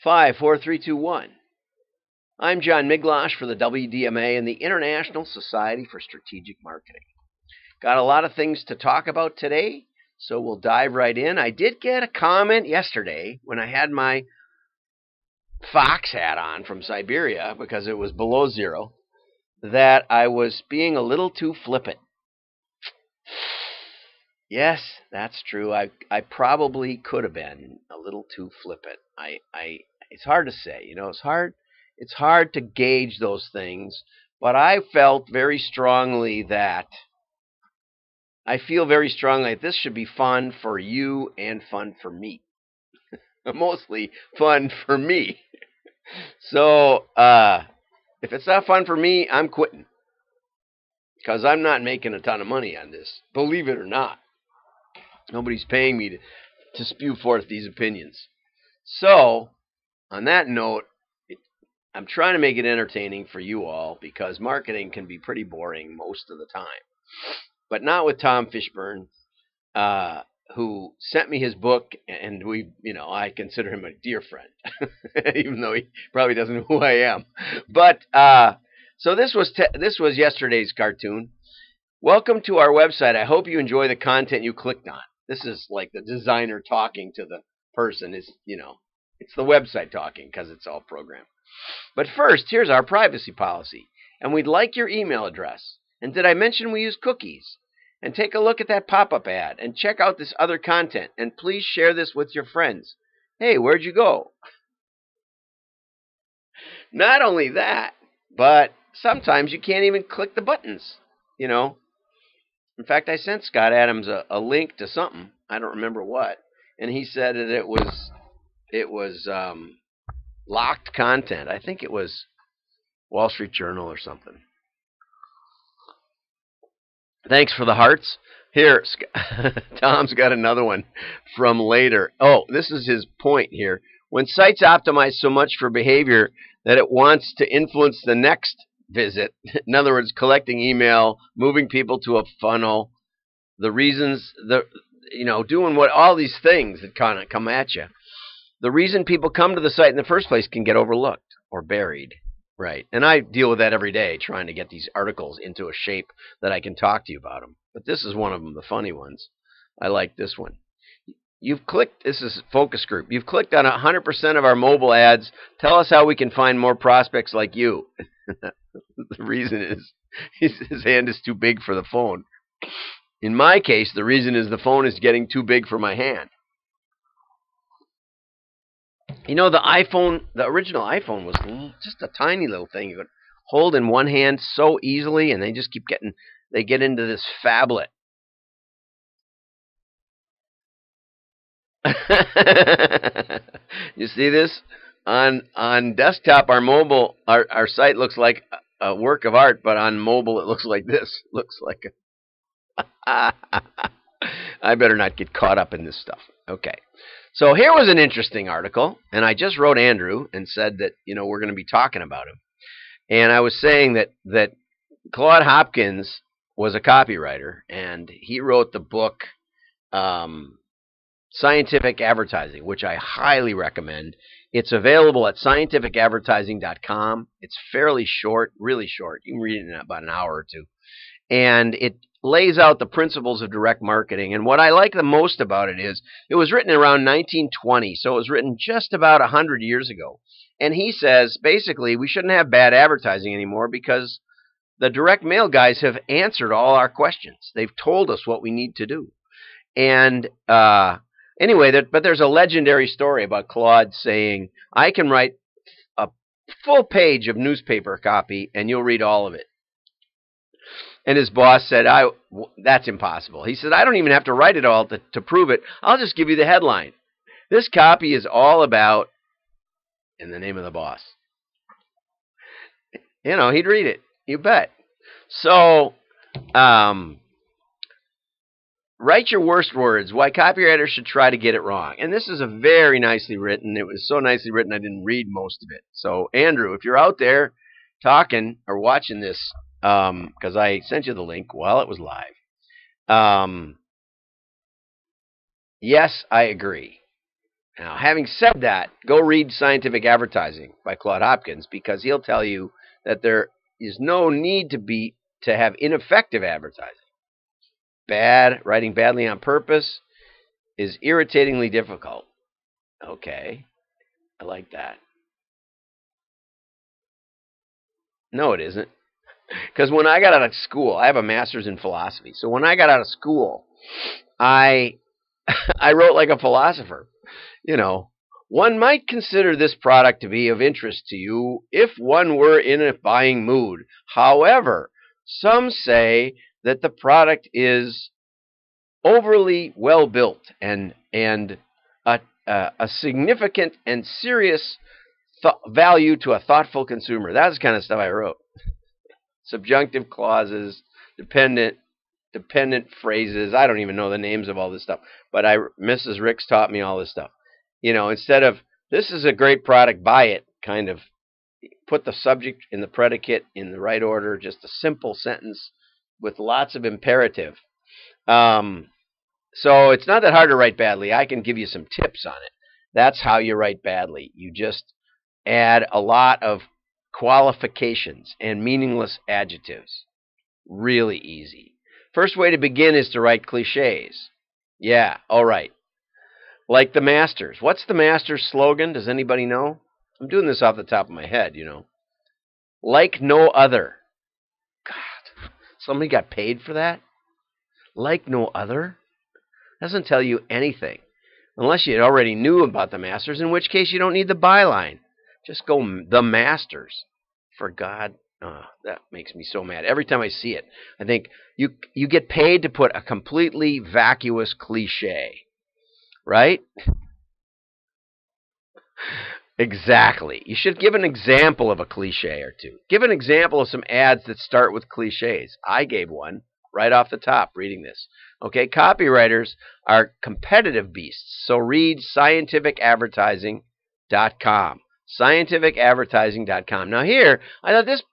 5, 4, 3, 2, 1. I'm John Miglosh for the WDMA and the International Society for Strategic Marketing. Got a lot of things to talk about today, so we'll dive right in. I did get a comment yesterday when I had my fox hat on from Siberia because it was below zero that I was being a little too flippant. Yes, that's true. I probably could have been a little too flippant. It's hard to say, it's hard to gauge those things, but I feel very strongly that this should be fun for you and fun for me. Mostly fun for me. So, if it's not fun for me, I'm quitting. Because I'm not making a ton of money on this, believe it or not. Nobody's paying me to spew forth these opinions. So, on that note, I'm trying to make it entertaining for you all because marketing can be pretty boring most of the time. But not with Tom Fishburne, who sent me his book, and I consider him a dear friend, even though he probably doesn't know who I am. But so this was yesterday's cartoon. Welcome to our website. I hope you enjoy the content you clicked on. This is like the designer talking to the person. It's the website talking because it's all programmed. But first, here's our privacy policy. And we'd like your email address. And did I mention we use cookies? And take a look at that pop-up ad. And check out this other content. And please share this with your friends. Hey, where'd you go? Not only that, but sometimes you can't even click the buttons. In fact, I sent Scott Adams a link to something. I don't remember what. And he said that it was locked content. I think it was Wall Street Journal or something. Thanks for the hearts. Here, Tom's got another one from later. Oh, this is his point here. When sites optimize so much for behavior that it wants to influence the next visit, in other words, collecting email, moving people to a funnel, doing what all these things that kind of come at you. The reason people come to the site in the first place can get overlooked or buried, right? And I deal with that every day, trying to get these articles into a shape that I can talk to you about them. But this is one of them, the funny ones. I like this one. This is focus group. You've clicked on 100% of our mobile ads. Tell us how we can find more prospects like you. The reason is his hand is too big for the phone. In my case, the reason is the phone is getting too big for my hand. The original iPhone was just a tiny little thing you could hold in one hand so easily, and they just they get into this phablet. You see this? On desktop, our site looks like a work of art, but on mobile it looks like this. Looks like I better not get caught up in this stuff. Okay. So here was an interesting article, and I just wrote Andrew and said that, we're going to be talking about him. And I was saying that Claude Hopkins was a copywriter, and he wrote the book Scientific Advertising, which I highly recommend. It's available at scientificadvertising.com. It's fairly short, really short. You can read it in about an hour or two. And it lays out the principles of direct marketing. And what I like the most about it is it was written around 1920, so it was written just about 100 years ago. And he says, basically, we shouldn't have bad advertising anymore because the direct mail guys have answered all our questions. They've told us what we need to do. And anyway, but there's a legendary story about Claude saying, I can write a full page of newspaper copy and you'll read all of it. And his boss said, that's impossible. He said, I don't even have to write it all to prove it. I'll just give you the headline. This copy is all about, in the name of the boss. He'd read it. You bet. So, write your worst words. Why copywriters should try to get it wrong. And this is a very nicely written. It was so nicely written I didn't read most of it. So, Andrew, if you're out there talking or watching this, because I sent you the link while it was live. Yes, I agree. Now, having said that, go read Scientific Advertising by Claude Hopkins, because he'll tell you that there is no need to have ineffective advertising. Writing badly on purpose is irritatingly difficult. Okay, I like that. No, it isn't. Because when I got out of school, I have a master's in philosophy. So when I got out of school, I I wrote like a philosopher. You know, one might consider this product to be of interest to you if one were in a buying mood. However, some say that the product is overly well built and a significant and serious value to a thoughtful consumer. That's the kind of stuff I wrote. Subjunctive clauses, dependent phrases. I don't even know the names of all this stuff, but Mrs. Ricks taught me all this stuff. You know, instead of "this is a great product, buy it," kind of put the subject and the predicate in the right order. Just a simple sentence with lots of imperative. So it's not that hard to write badly. I can give you some tips on it. That's how you write badly. You just add a lot of qualifications and meaningless adjectives. Really easy. First way to begin is to write cliches. Yeah, all right. Like the Masters. What's the Masters slogan? Does anybody know? I'm doing this off the top of my head, you know. Like no other. God, somebody got paid for that? Like no other? Doesn't tell you anything. Unless you already knew about the Masters, in which case you don't need the byline. Just go the Masters. For God, that makes me so mad. Every time I see it, I think you get paid to put a completely vacuous cliche. Right? Exactly. You should give an example of a cliche or two. Give an example of some ads that start with cliches. I gave one right off the top reading this. Okay, copywriters are competitive beasts. So read scientificadvertising.com. Scientificadvertising.com. Now here, I thought this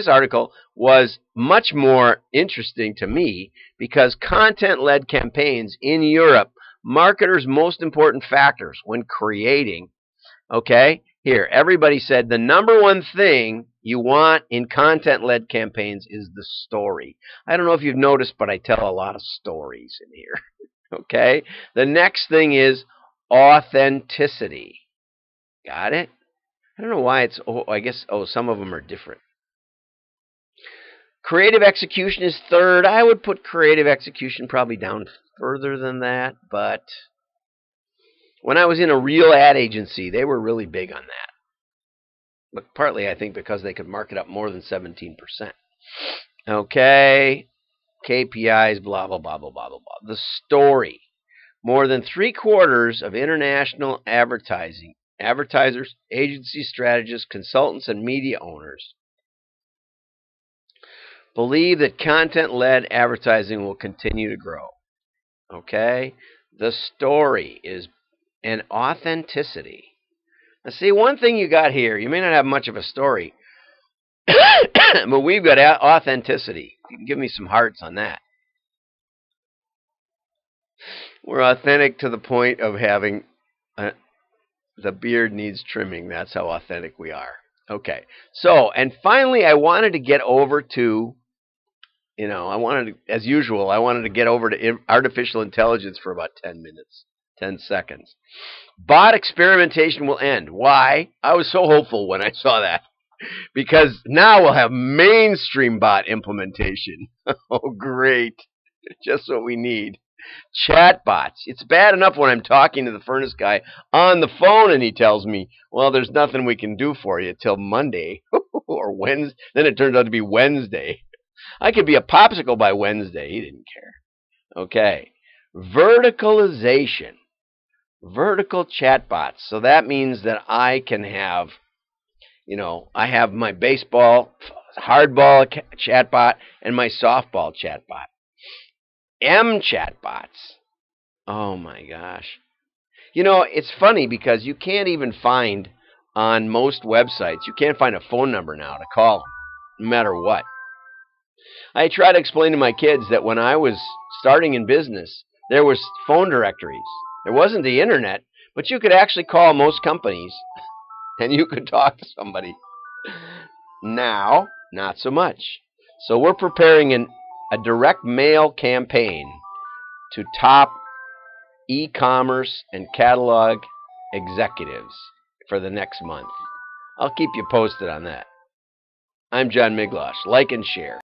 article was much more interesting to me because content-led campaigns in Europe, marketers' most important factors when creating. Okay, here, everybody said the number one thing you want in content-led campaigns is the story. I don't know if you've noticed, but I tell a lot of stories in here. Okay, the next thing is authenticity. Got it? I don't know why it's, some of them are different. Creative execution is third. I would put creative execution probably down further than that, but when I was in a real ad agency, they were really big on that. But partly, I think, because they could mark it up more than 17%. Okay, KPIs, blah, blah, blah, blah, blah, blah, blah. The story. More than 3/4 of international advertisers, agency strategists, consultants, and media owners believe that content-led advertising will continue to grow. Okay? The story is an authenticity. Now, see, one thing you got here, you may not have much of a story, but we've got authenticity. You can give me some hearts on that. We're authentic to the point of having the beard needs trimming. That's how authentic we are. Okay. So, and finally, I wanted to get over to, as usual, I wanted to get over to artificial intelligence for about 10 minutes, 10 seconds. Bot experimentation will end. Why? I was so hopeful when I saw that. Because now we'll have mainstream bot implementation. Oh, great. Just what we need. Chatbots. It's bad enough when I'm talking to the furnace guy on the phone and he tells me, well, there's nothing we can do for you till Monday or Wednesday. Then it turns out to be Wednesday. I could be a popsicle by Wednesday. He didn't care. Okay. Verticalization. Vertical chatbots. So that means that I can have, I have my baseball, hardball chatbot and my softball chatbot. chatbots. Oh my gosh. It's funny because you can't even find on most websites, you can't find a phone number now to call them, no matter what. I try to explain to my kids that when I was starting in business, there was phone directories. There wasn't the internet, But you could actually call most companies and you could talk to somebody. Now, not so much. So we're preparing a direct mail campaign to top e-commerce and catalog executives for the next month. I'll keep you posted on that. I'm John Miglosh. Like and share.